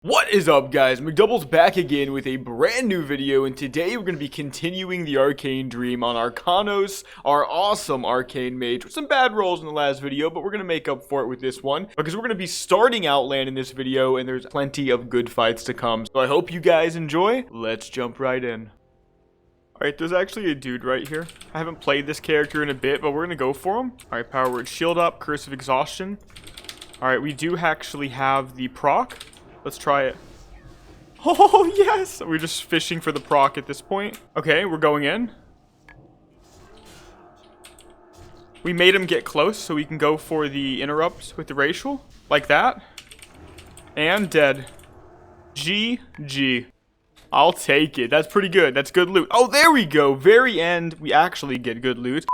What is up, guys? Mcdoubles back again with a brand new video, and today we're going to be continuing the Arcane Dream on Arcanos, our awesome Arcane Mage, with some bad rolls in the last video, but we're going to make up for it with this one, because we're going to be starting Outland in this video, and there's plenty of good fights to come. So I hope you guys enjoy. Let's jump right in. Alright, there's actually a dude right here. I haven't played this character in a bit, but we're going to go for him. Alright, Power Word, Shield up, Curse of Exhaustion. Alright, we do actually have the proc. Let's try it. Oh, yes! We're just fishing for the proc at this point. Okay, we're going in. We made him get close so we can go for the interrupt with the racial. Like that. And dead. GG. I'll take it. That's pretty good. That's good loot. Oh, there we go. Very end, we actually get good loot.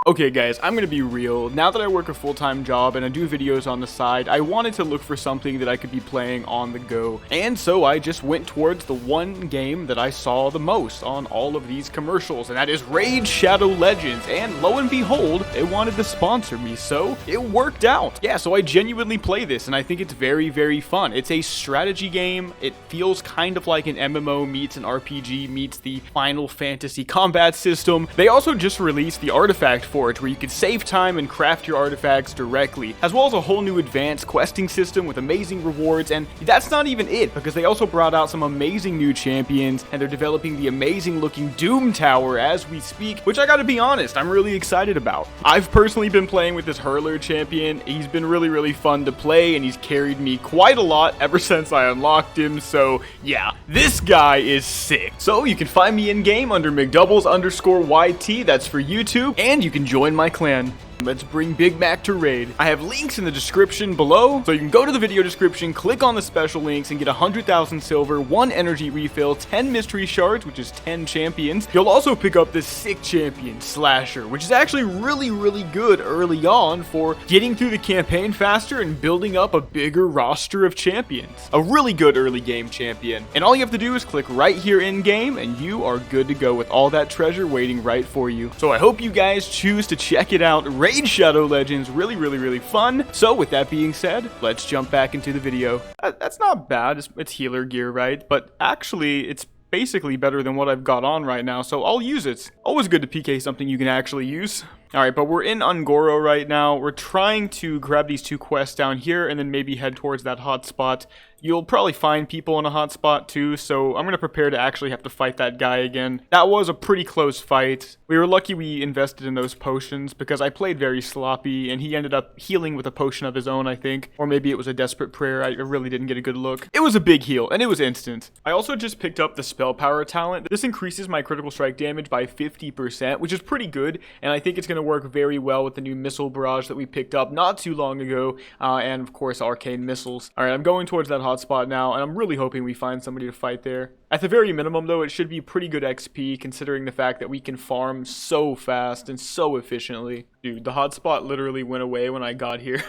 Okay guys, I'm gonna be real. Now that I work a full-time job and I do videos on the side, I wanted to look for something that I could be playing on the go. And so I just went towards the one game that I saw the most on all of these commercials, and that is Raid Shadow Legends. And lo and behold, they wanted to sponsor me, so it worked out. Yeah, so I genuinely play this, and I think it's very, very fun. It's a strategy game. It feels kind of like an MMO meets an RPG meets the Final Fantasy combat system. They also just released the artifact for it, where you can save time and craft your artifacts directly, as well as a whole new advanced questing system with amazing rewards. And that's not even it, because they also brought out some amazing new champions, and they're developing the amazing looking Doom Tower as we speak, which I gotta be honest, I'm really excited about. I've personally been playing with this Hurler champion. He's been really fun to play, and he's carried me quite a lot ever since I unlocked him. So yeah, this guy is sick. So you can find me in game under Mcdoubles_YT, that's for YouTube, and you can join my clan. Let's bring Big Mac to raid. I have links in the description below, so you can go to the video description, click on the special links, and get 100,000 silver, 1 energy refill, 10 mystery shards, which is 10 champions. You'll also pick up this sick champion, Slasher, which is actually really good early on for getting through the campaign faster and building up a bigger roster of champions. A really good early game champion. And all you have to do is click right here in game, and you are good to go with all that treasure waiting right for you. So I hope you guys choose to check it out. Raid Shadow Legends, really fun. So with that being said, let's jump back into the video. That's not bad. It's healer gear, right? But actually, it's basically better than what I've got on right now, so I'll use it. Always good to PK something you can actually use. Alright, but we're in Ungoro right now. We're trying to grab these 2 quests down here and then maybe head towards that hotspot. You'll probably find people in a hotspot too, so I'm going to prepare to actually have to fight that guy again. That was a pretty close fight. We were lucky we invested in those potions because I played very sloppy and he ended up healing with a potion of his own, I think. Or maybe it was a desperate prayer. I really didn't get a good look. It was a big heal and it was instant. I also just picked up the spell power talent. This increases my critical strike damage by 50%, which is pretty good, and I think it's going to work very well with the new missile barrage that we picked up not too long ago, and of course arcane missiles. Alright, I'm going towards that hotspot now, and I'm really hoping we find somebody to fight there. At the very minimum though, it should be pretty good XP considering the fact that we can farm so fast and so efficiently. Dude, the hotspot literally went away when I got here.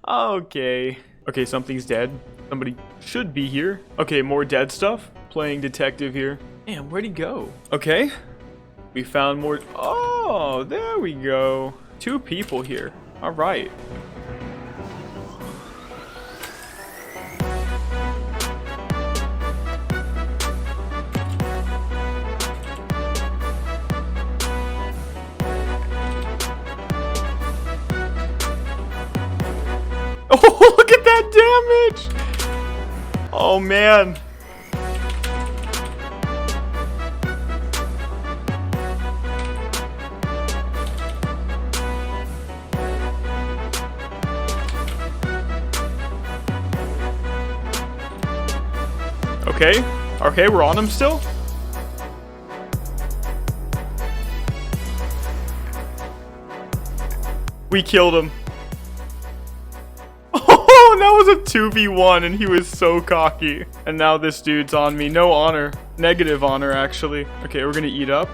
Okay, something's dead. Somebody should be here. Okay, more dead stuff. Playing detective here. Man, where'd he go? Okay, we found more. Oh, there we go. 2 people here. All right. Oh, look at that damage! Oh, man. Okay, we're on him still. We killed him. Oh, that was a 2v1 and he was so cocky. And now this dude's on me. No honor. Negative honor, actually. Okay, we're gonna eat up.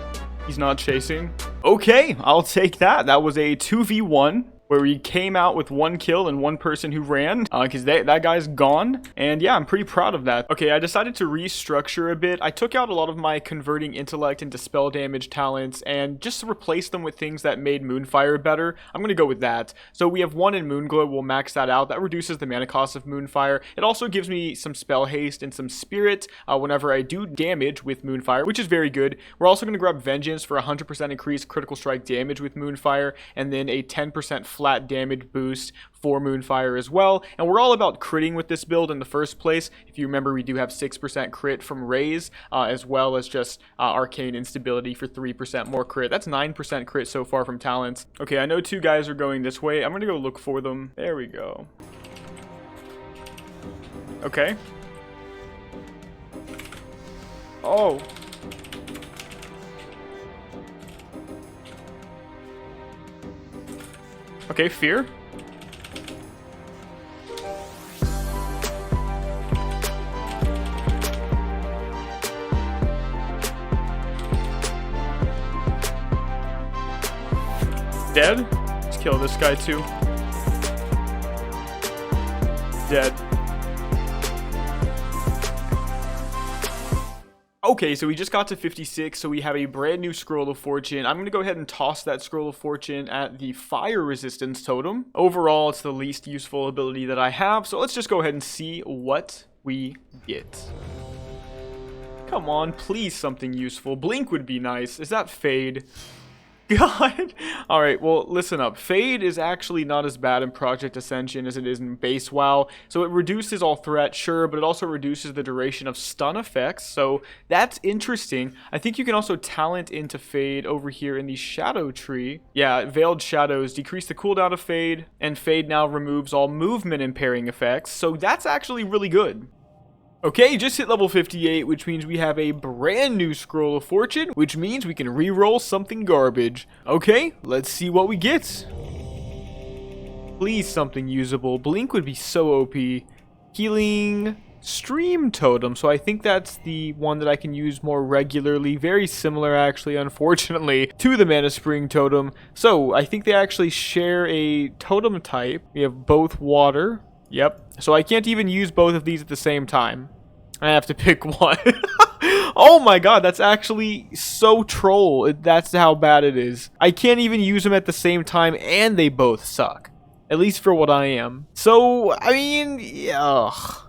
He's not chasing. Okay, I'll take that. That was a 2v1. where we came out with 1 kill and 1 person who ran, because that guy's gone. And yeah, I'm pretty proud of that. Okay, I decided to restructure a bit. I took out a lot of my converting intellect into spell damage talents, and just to replace them with things that made Moonfire better, I'm going to go with that. So we have 1 in Moonglow, we'll max that out. That reduces the mana cost of Moonfire. It also gives me some spell haste and some spirit whenever I do damage with Moonfire, which is very good. We're also going to grab Vengeance for 100% increased critical strike damage with Moonfire, and then a 10% flat damage boost for Moonfire as well. And we're all about critting with this build in the first place. If you remember, we do have 6% crit from Raise, as well as just Arcane Instability for 3% more crit. That's 9% crit so far from talents. Okay, I know 2 guys are going this way. I'm gonna go look for them. There we go. Okay. Oh. Okay, fear. Dead. Let's kill this guy too. Dead. Okay, so we just got to 56, so we have a brand new Scroll of Fortune. I'm going to go ahead and toss that Scroll of Fortune at the Fire Resistance Totem. Overall, it's the least useful ability that I have, so let's just go ahead and see what we get. Come on, please something useful. Blink would be nice. Is that Fade? God. Alright, well, listen up. Fade is actually not as bad in Project Ascension as it is in base WoW. So it reduces all threat, sure, but it also reduces the duration of stun effects. So that's interesting. I think you can also talent into Fade over here in the Shadow Tree. Yeah, Veiled Shadows decrease the cooldown of Fade, and Fade now removes all movement impairing effects. So that's actually really good. Okay, just hit level 58, which means we have a brand new Scroll of Fortune, which means we can reroll something garbage. Okay, let's see what we get. Please something usable. Blink would be so OP. Healing Stream Totem, so I think that's the one that I can use more regularly. Very similar, actually, unfortunately, to the Mana Spring Totem. So I think they actually share a totem type. We have both water. Yep. So I can't even use both of these at the same time. I have to pick one. Oh my god, that's actually so troll. That's how bad it is. I can't even use them at the same time, and they both suck. At least for what I am. So, I mean, yeah. Ugh.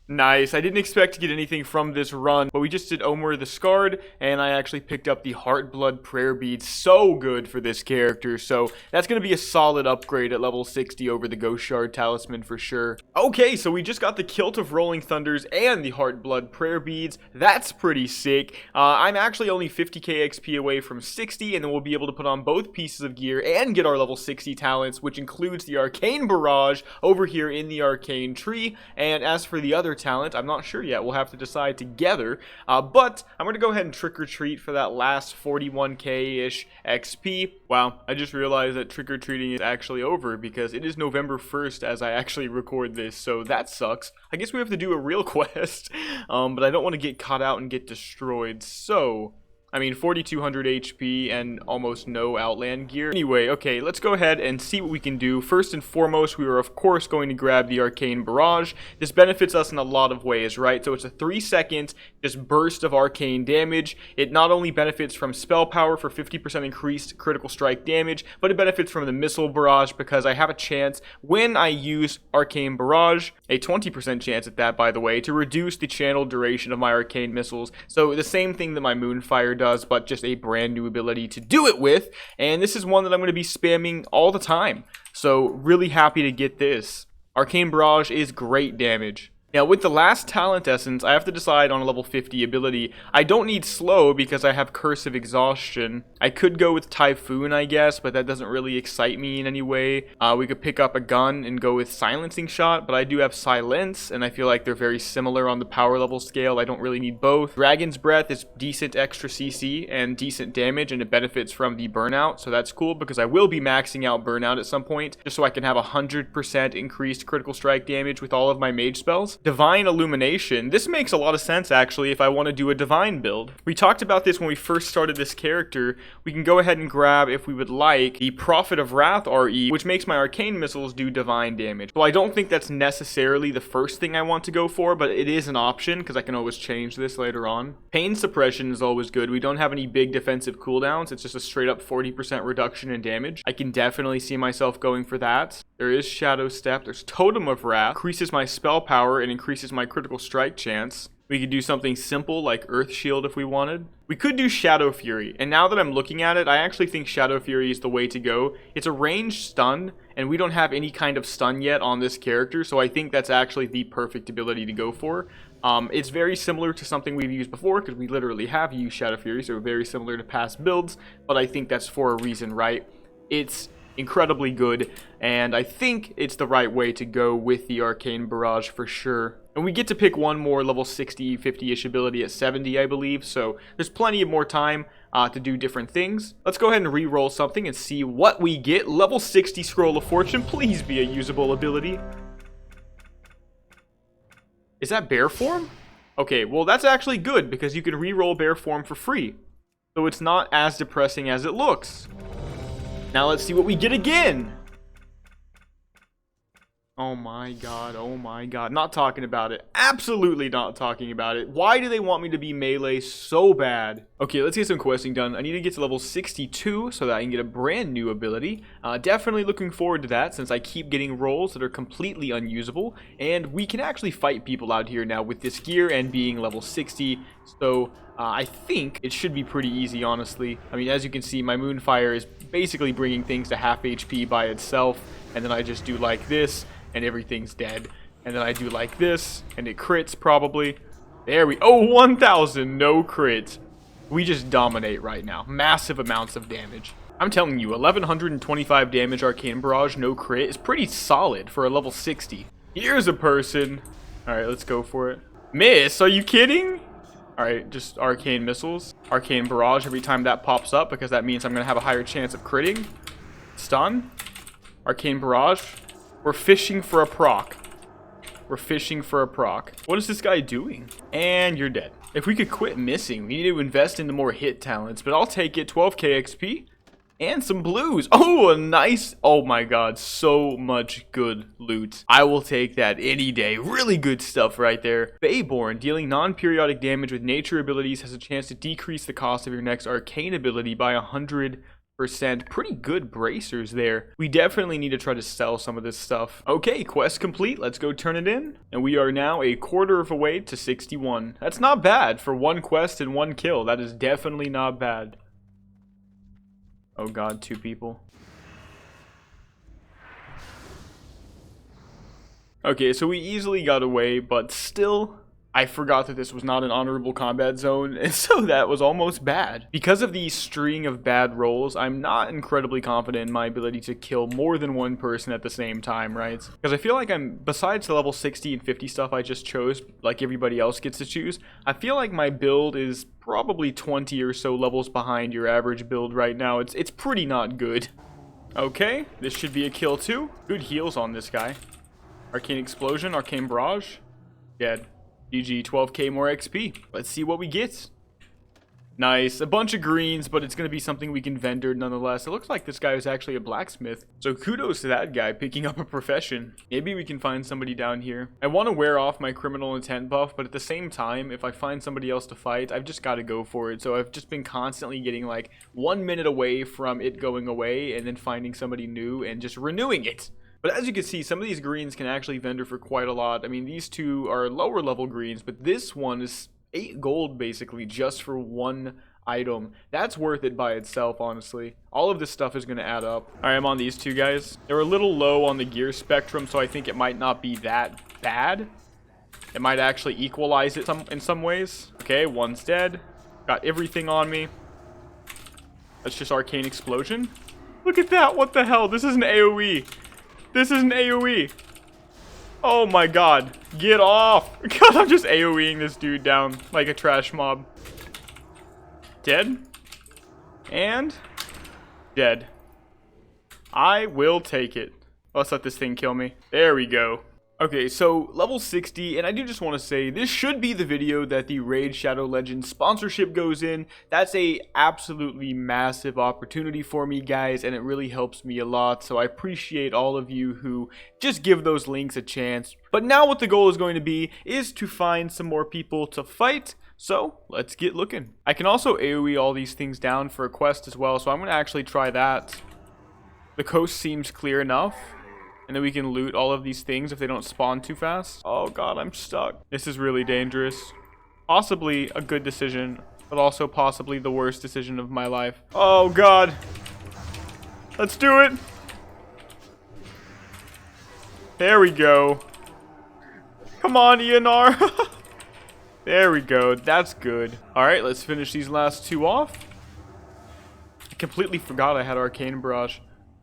Nice. I didn't expect to get anything from this run, but we just did Omer the Scarred, and I actually picked up the Heartblood Prayer Beads. So good for this character, so that's going to be a solid upgrade at level 60 over the Ghost Shard Talisman for sure. Okay, so we just got the Kilt of Rolling Thunders and the Heartblood Prayer Beads. That's pretty sick. I'm actually only 50k XP away from 60, and then we'll be able to put on both pieces of gear and get our level 60 talents, which includes the Arcane Barrage over here in the Arcane Tree. And as for the other talent, I'm not sure yet. We'll have to decide together, but I'm going to go ahead and Trick or Treat for that last 41k-ish XP. Wow, I just realized that Trick or Treating is actually over because it is November 1st as I actually record this, so that sucks. I guess we have to do a real quest, but I don't want to get caught out and get destroyed, so I mean, 4,200 HP and almost no Outland gear. Anyway, okay, let's go ahead and see what we can do. First and foremost, we are of course going to grab the Arcane Barrage. This benefits us in a lot of ways, right? So it's a 3-second just burst of arcane damage. It not only benefits from spell power for 50% increased critical strike damage, but it benefits from the Missile Barrage because I have a chance when I use Arcane Barrage, a 20% chance at that, by the way, to reduce the channel duration of my arcane missiles. So the same thing that my Moonfire does, but just a brand new ability to do it with, and this is one that I'm going to be spamming all the time, so really happy to get this. Arcane Barrage is great damage. Now, with the last talent essence, I have to decide on a level 50 ability. I don't need slow because I have Curse of Exhaustion. I could go with Typhoon, I guess, but that doesn't really excite me in any way. We could pick up a gun and go with Silencing Shot, but I do have Silence, and I feel like they're very similar on the power level scale. I don't really need both. Dragon's Breath is decent extra CC and decent damage, and it benefits from the Burnout, so that's cool because I will be maxing out Burnout at some point, just so I can have 100% increased critical strike damage with all of my mage spells. Divine Illumination. This makes a lot of sense, actually, if I want to do a Divine build. We talked about this when we first started this character. We can go ahead and grab, if we would like, the Prophet of Wrath RE, which makes my Arcane Missiles do Divine damage. So I don't think that's necessarily the first thing I want to go for, but it is an option, because I can always change this later on. Pain Suppression is always good. We don't have any big defensive cooldowns. It's just a straight up 40% reduction in damage. I can definitely see myself going for that. There is Shadow Step. There's Totem of Wrath. Increases my spell power and increases my critical strike chance. We could do something simple like Earth Shield if we wanted. We could do Shadow Fury, and now that I'm looking at it, I actually think Shadow Fury is the way to go. It's a ranged stun, and we don't have any kind of stun yet on this character, so I think that's actually the perfect ability to go for. It's very similar to something we've used before, because we literally have used Shadow Fury, so very similar to past builds, but I think that's for a reason, right? It's incredibly good, and I think it's the right way to go with the Arcane Barrage for sure. And we get to pick one more level 60, 50-ish ability at 70, I believe, so there's plenty of more time to do different things. Let's go ahead and re-roll something and see what we get. Level 60 Scroll of Fortune, please be a usable ability. Is that Bear Form? Okay, well that's actually good, because you can re-roll Bear Form for free. So it's not as depressing as it looks. Now let's see what we get again. Oh my god, not talking about it. Absolutely not talking about it. Why do they want me to be melee so bad? Okay, let's get some questing done. I need to get to level 62 so that I can get a brand new ability. Definitely looking forward to that, since I keep getting rolls that are completely unusable. And we can actually fight people out here now with this gear and being level 60. So I think it should be pretty easy, honestly. I mean, as you can see, my Moonfire is basically bringing things to half HP by itself. And then I just do like this, and everything's dead. And then I do like this, and it crits probably. There we... Oh, 1,000! No crit. We just dominate right now. Massive amounts of damage. I'm telling you, 1,125 damage Arcane Barrage, no crit, is pretty solid for a level 60. Here's a person. Alright, let's go for it. Miss, are you kidding? Alright, just Arcane Missiles. Arcane Barrage every time that pops up, because that means I'm going to have a higher chance of critting. Stun. Arcane Barrage. We're fishing for a proc. We're fishing for a proc. What is this guy doing? And you're dead. If we could quit missing, we need to invest into more hit talents, but I'll take it. 12k XP and some blues. Oh, a nice... Oh my god, so much good loot. I will take that any day. Really good stuff right there. Bayborn, dealing non-periodic damage with nature abilities, has a chance to decrease the cost of your next arcane ability by 100%. Pretty good bracers there. We definitely need to try to sell some of this stuff. Okay, quest complete. Let's go turn it in. And we are now a quarter of a way to 61. That's not bad for one quest and one kill. That is definitely not bad. Oh god, 2 people. Okay, so we easily got away, but still... I forgot that this was not an honorable combat zone, and so that was almost bad. Because of the string of bad rolls, I'm not incredibly confident in my ability to kill more than one person at the same time, right? Because I feel like besides the level 60 and 50 stuff I just chose, like everybody else gets to choose, I feel like my build is probably 20 or so levels behind your average build right now. It's pretty not good. Okay, this should be a kill too. Good heals on this guy. Arcane Explosion, Arcane Barrage, dead. GG, 12k more XP. Let's see what we get. Nice. A bunch of greens, but it's going to be something we can vendor nonetheless. It looks like this guy is actually a blacksmith. So kudos to that guy picking up a profession. Maybe we can find somebody down here. I want to wear off my criminal intent buff, but at the same time, if I find somebody else to fight, I've just got to go for it. So I've just been constantly getting like 1 minute away from it going away and then finding somebody new and just renewing it. But as you can see, some of these greens can actually vendor for quite a lot. I mean, these two are lower level greens, but this one is 8 gold basically just for one item. That's worth it by itself, honestly. All of this stuff is going to add up. All right, I'm on these 2 guys. They're a little low on the gear spectrum, so I think it might not be that bad. It might actually equalize it in some ways. Okay, one's dead. Got everything on me. That's just Arcane Explosion. Look at that. What the hell? This is an AoE. This is an AoE. Oh my god. Get off. God, I'm just AoEing this dude down like a trash mob. Dead. And dead. I will take it. Let's let this thing kill me. There we go. Okay, so level 60, and I do just want to say, this should be the video that the Raid Shadow Legends sponsorship goes in. That's a absolutely massive opportunity for me, guys, and it really helps me a lot, so I appreciate all of you who just give those links a chance. But now what the goal is going to be is to find some more people to fight, so let's get looking. I can also AoE all these things down for a quest as well, so I'm going to actually try that. The coast seems clear enough. And then we can loot all of these things if they don't spawn too fast. Oh god, I'm stuck. This is really dangerous. Possibly a good decision, but also possibly the worst decision of my life. Oh god. Let's do it. There we go. Come on, ENR. There we go. That's good. Alright, let's finish these last two off. I completely forgot I had Arcane Barrage.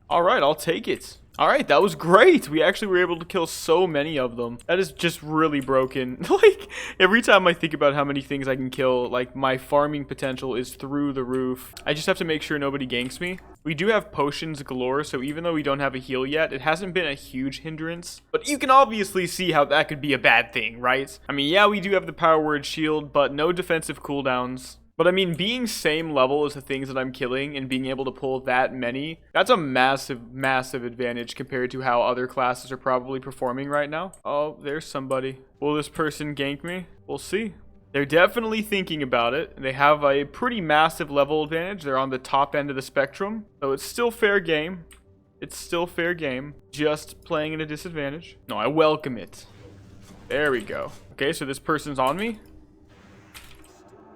Alright, I'll take it. Alright, that was great. We actually were able to kill so many of them. That is just really broken. Like, every time I think about how many things I can kill, like, my farming potential is through the roof. I just have to make sure nobody ganks me. We do have potions galore, so even though we don't have a heal yet, it hasn't been a huge hindrance. But you can obviously see how that could be a bad thing, right? I mean, yeah, we do have the power word shield, but no defensive cooldowns. But I mean, being same level as the things that I'm killing and being able to pull that many, that's a massive, massive advantage compared to how other classes are probably performing right now. Oh, there's somebody. Will this person gank me? We'll see. They're definitely thinking about it. They have a pretty massive level advantage. They're on the top end of the spectrum. So it's still fair game. It's still fair game. Just playing at a disadvantage. No, I welcome it. There we go. Okay, so this person's on me.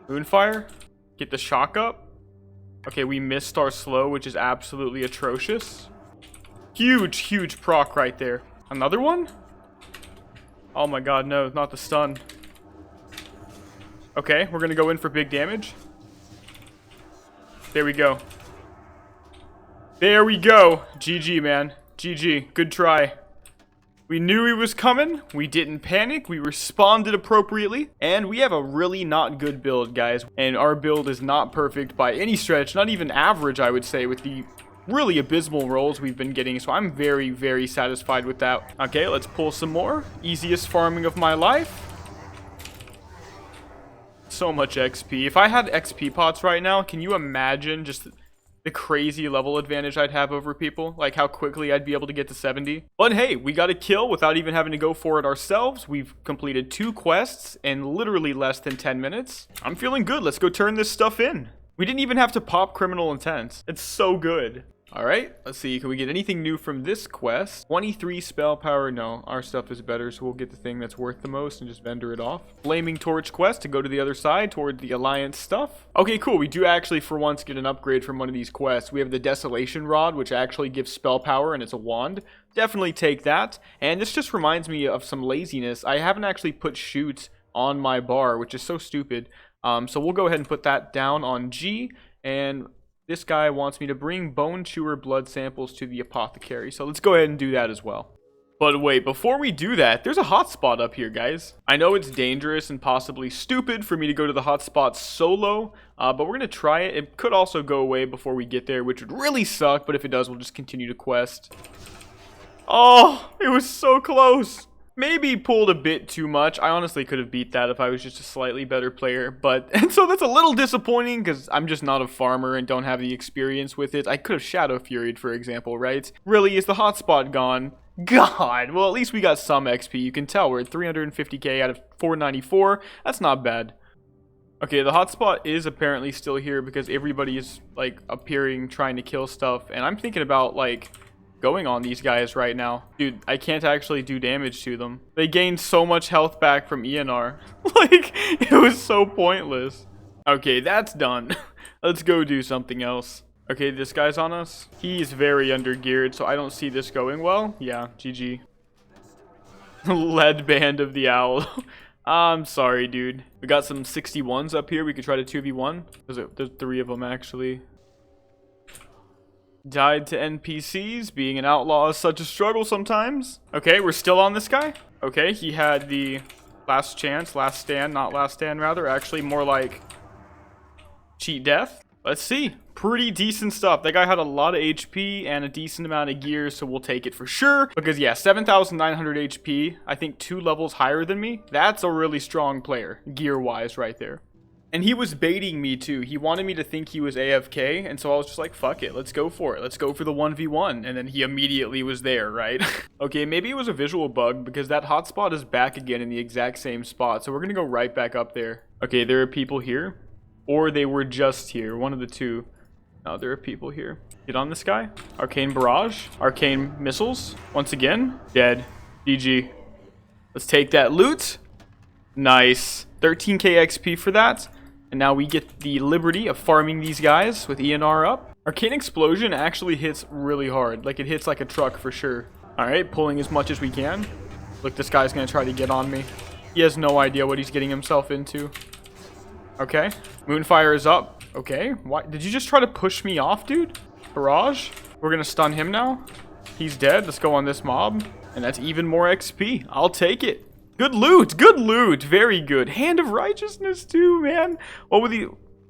Moonfire. Get the shock up. Okay, we missed our slow, which is absolutely atrocious. Huge, huge proc right there. Another one? Oh my god, no, not the stun. Okay, we're gonna go in for big damage. There we go. There we go. GG, man. GG. Good try. We knew he was coming, we didn't panic, we responded appropriately, and we have a really not good build, guys. And our build is not perfect by any stretch, not even average, I would say, with the really abysmal rolls we've been getting, so I'm very, very satisfied with that. Okay, let's pull some more. Easiest farming of my life. So much XP. If I had XP pots right now, can you imagine just the crazy level advantage I'd have over people, like how quickly I'd be able to get to 70. But hey, we got a kill without even having to go for it ourselves. We've completed 2 quests in literally less than 10 minutes. I'm feeling good. Let's go turn this stuff in. We didn't even have to pop criminal intent. It's so good. All right, let's see. Can we get anything new from this quest? 23 spell power. No, our stuff is better, so we'll get the thing that's worth the most and just vendor it off. Flaming torch quest to go to the other side toward the alliance stuff. Okay, cool. We do actually for once get an upgrade from one of these quests. We have the desolation rod, which actually gives spell power, and it's a wand. Definitely take that. And this just reminds me of some laziness. I haven't actually put shoot on my bar, which is so stupid. So we'll go ahead and put that down on G, and this guy wants me to bring bone chewer blood samples to the apothecary, so let's go ahead and do that as well. But wait, before we do that, there's a hotspot up here, guys. I know it's dangerous and possibly stupid for me to go to the hotspot solo, but we're going to try it. It could also go away before we get there, which would really suck, but if it does, we'll just continue to quest. Oh, it was so close. Maybe pulled a bit too much. I honestly could have beat that if I was just a slightly better player. And so that's a little disappointing because I'm just not a farmer and don't have the experience with it. I could have Shadow Furied, for example, right? Really, is the hotspot gone? God, well, at least we got some XP. You can tell we're at 350k out of 494. That's not bad. Okay, the hotspot is apparently still here because everybody is, like, appearing trying to kill stuff. And I'm thinking about, like, going on these guys right now. Dude, I can't actually do damage to them. They gained so much health back from ENR. Like, it was so pointless. Okay, that's done. Let's go do something else. Okay, this guy's on us. He's very undergeared, so I don't see this going well. Yeah, GG. Lead Band of the Owl. I'm sorry, dude. We got some 61s up here. We could try to 2v1. There's 3 of them, actually. Died to NPCs. Being an outlaw is such a struggle sometimes. Okay, we're still on this guy. Okay, he had the last chance, last stand, not last stand rather. Actually, more like cheat death. Let's see. Pretty decent stuff. That guy had a lot of HP and a decent amount of gear, so we'll take it for sure. Because, yeah, 7,900 HP, I think 2 levels higher than me. That's a really strong player, gear-wise, right there. And he was baiting me, too. He wanted me to think he was AFK, and so I was just like, fuck it, let's go for it. Let's go for the 1v1. And then he immediately was there, right? Okay, maybe it was a visual bug, because that hotspot is back again in the exact same spot. So we're gonna go right back up there. Okay, there are people here. Or they were just here. One of the two. No, there are people here. Get on this guy. Arcane Barrage. Arcane Missiles. Once again. Dead. GG. Let's take that loot. Nice. 13k XP for that. And now we get the liberty of farming these guys with ENR up. Arcane Explosion actually hits really hard. Like, it hits like a truck for sure. Alright, pulling as much as we can. Look, this guy's gonna try to get on me. He has no idea what he's getting himself into. Okay. Moonfire is up. Okay. Why did you just try to push me off, dude? Barrage. We're gonna stun him now. He's dead. Let's go on this mob. And that's even more XP. I'll take it. Good loot. Good loot. Very good. Hand of Righteousness too, man. What were the...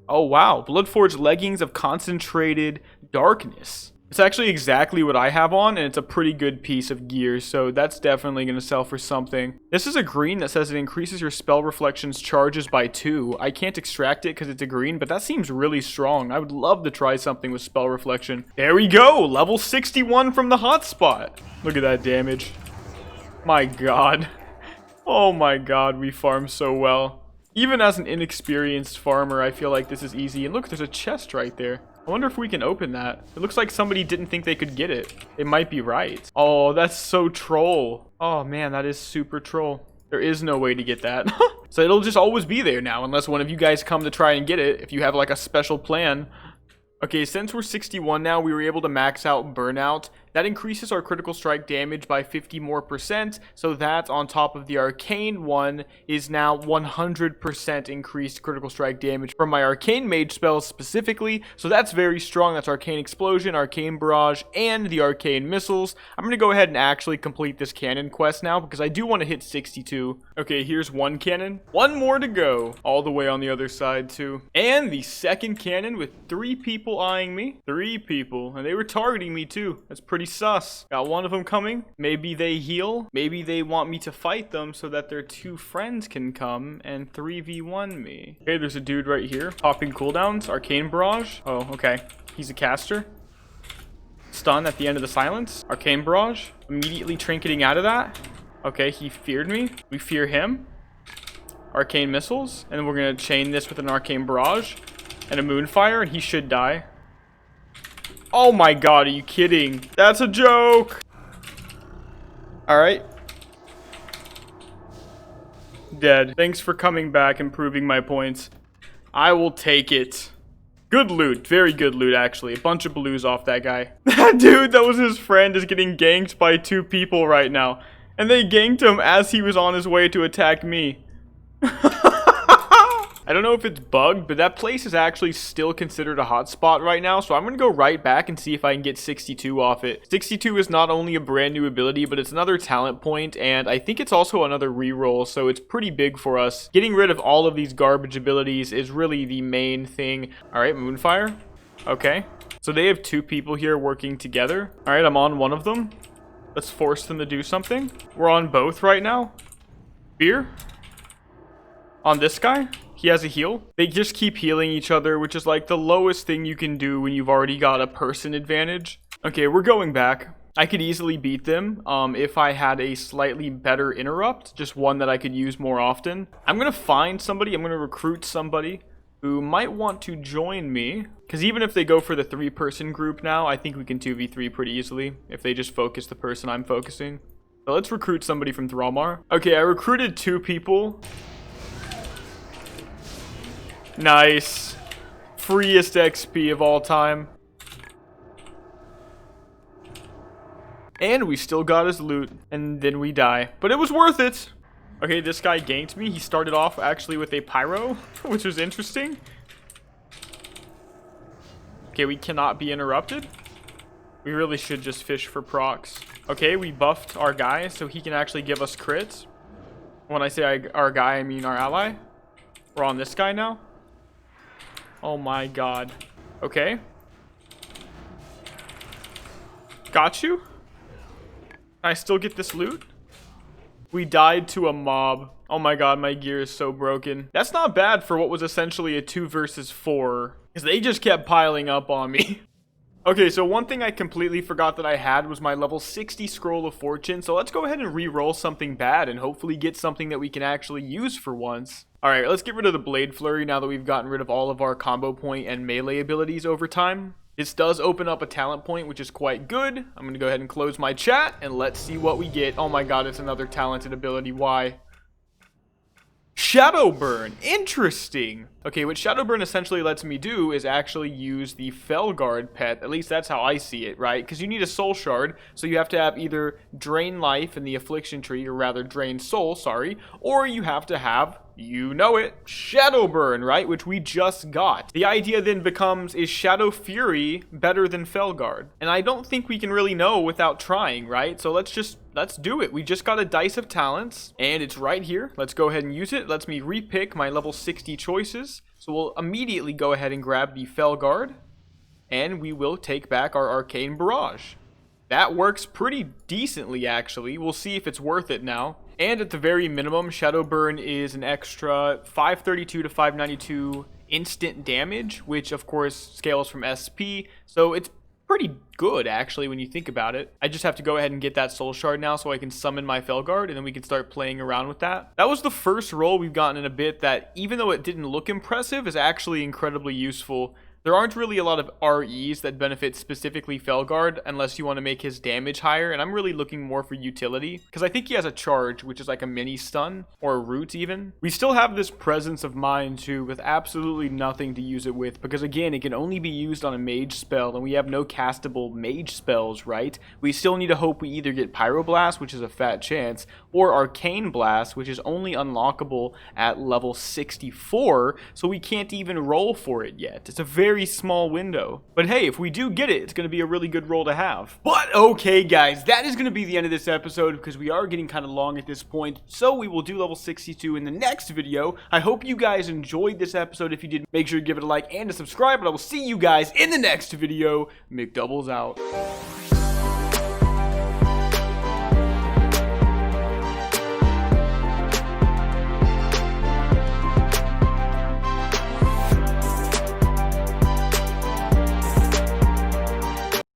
Oh, wow. Bloodforged Leggings of Concentrated Darkness. It's actually exactly what I have on, and it's a pretty good piece of gear, so that's definitely going to sell for something. This is a green that says it increases your spell reflections charges by 2. I can't extract it because it's a green, but that seems really strong. I would love to try something with spell reflection. There we go! Level 61 from the hotspot. Look at that damage. My god. Oh my god, we farm so well. Even as an inexperienced farmer, I feel like this is easy. And look, there's a chest right there. I wonder if we can open that. It looks like somebody didn't think they could get it. They might be right. Oh, that's so troll. Oh man, that is super troll. There is no way to get that. So it'll just always be there now, unless one of you guys come to try and get it, if you have like a special plan. Okay, since we're 61 now, we were able to max out Burnout. That increases our critical strike damage by 50 more %, so that on top of the arcane one is now 100% increased critical strike damage from my arcane mage spells specifically, so that's very strong. That's Arcane Explosion, Arcane Barrage, and the Arcane Missiles. I'm going to go ahead and actually complete this cannon quest now, because I do want to hit 62. Okay, here's one cannon. One more to go. All the way on the other side, too. And the second cannon with 3 people eyeing me. 3 people. And they were targeting me, too. That's pretty sus. Got one of them coming. Maybe they heal. Maybe they want me to fight them so that their 2 friends can come and 3v1 me. Okay, there's a dude right here. Popping cooldowns. Arcane Barrage. Oh, okay. He's a caster. Stun at the end of the silence. Arcane Barrage. Immediately trinketing out of that. Okay, he feared me. We fear him. Arcane Missiles. And then we're going to chain this with an Arcane Barrage. And a Moonfire, and he should die. Oh my god, are you kidding? That's a joke! Alright. Dead. Thanks for coming back and proving my points. I will take it. Good loot. Very good loot, actually. A bunch of blues off that guy. That dude that was his friend is getting ganked by 2 people right now. And they ganked him as he was on his way to attack me. I don't know if it's bugged, but that place is actually still considered a hotspot right now. So I'm going to go right back and see if I can get 62 off it. 62 is not only a brand new ability, but it's another talent point, and I think it's also another reroll, so it's pretty big for us. Getting rid of all of these garbage abilities is really the main thing. All right, Moonfire. Okay. So they have 2 people here working together. All right, I'm on one of them. Let's force them to do something. We're on both right now. Fear. On this guy. He has a heal. They just keep healing each other, which is like the lowest thing you can do when you've already got a person advantage. Okay, we're going back. I could easily beat them if I had a slightly better interrupt, just one that I could use more often. I'm going to find somebody. I'm going to recruit somebody who might want to join me. Because even if they go for the 3-person group now, I think we can 2v3 pretty easily if they just focus the person I'm focusing. So let's recruit somebody from Thrallmar. Okay, I recruited 2 people. Nice. Freest XP of all time. And we still got his loot. And then we die. But it was worth it. Okay, this guy ganked me. He started off actually with a pyro, which was interesting. Okay, we cannot be interrupted. We really should just fish for procs. Okay, we buffed our guy so he can actually give us crits. When I say our guy, I mean our ally. We're on this guy now. Oh my god. Okay. Got you? Can I still get this loot? We died to a mob. Oh my god, my gear is so broken. That's not bad for what was essentially a 2 versus 4. Because they just kept piling up on me. Okay, so one thing I completely forgot that I had was my level 60 Scroll of Fortune. So let's go ahead and re-roll something bad and hopefully get something that we can actually use for once. Alright, let's get rid of the Blade Flurry now that we've gotten rid of all of our combo point and melee abilities over time. This does open up a talent point, which is quite good. I'm going to go ahead and close my chat, and let's see what we get. Oh my god, it's another talented ability. Why? Shadowburn. Interesting. Okay, what Shadowburn essentially lets me do is actually use the Felguard pet. At least that's how I see it, right? Because you need a soul shard, so you have to have either Drain Life in the Affliction tree, or rather Drain Soul, sorry, or you have to have, you know it, Shadowburn, right? Which we just got. The idea then becomes, is Shadow Fury better than Felguard? And I don't think we can really know without trying, right? So let's do it. We just got a Dice of Talents, and it's right here. Let's go ahead and use it. Lets me repick my level 60 choices. So we'll immediately go ahead and grab the Felguard, and we will take back our Arcane Barrage. That works pretty decently, actually. We'll see if it's worth it now. And at the very minimum, Shadowburn is an extra 532 to 592 instant damage, which of course scales from SP. So it's pretty good, actually, when you think about it. I just have to go ahead and get that soul shard now so I can summon my Felguard, and then we can start playing around with that. That was the first roll we've gotten in a bit that, even though it didn't look impressive, is actually incredibly useful. There aren't really a lot of REs that benefit specifically Felguard unless you want to make his damage higher, and I'm really looking more for utility because I think he has a charge, which is like a mini stun or a root even. We still have this presence of mind too with absolutely nothing to use it with because again, it can only be used on a mage spell and we have no castable mage spells, right? We still need to hope we either get Pyroblast, which is a fat chance, or Arcane Blast, which is only unlockable at level 64, so we can't even roll for it yet. It's a very small window. But hey, if we do get it, it's going to be a really good roll to have. But okay, guys, that is going to be the end of this episode because we are getting kind of long at this point. So we will do level 62 in the next video. I hope you guys enjoyed this episode. If you did, make sure to give it a like and a subscribe. But I will see you guys in the next video. Mcdoubles out.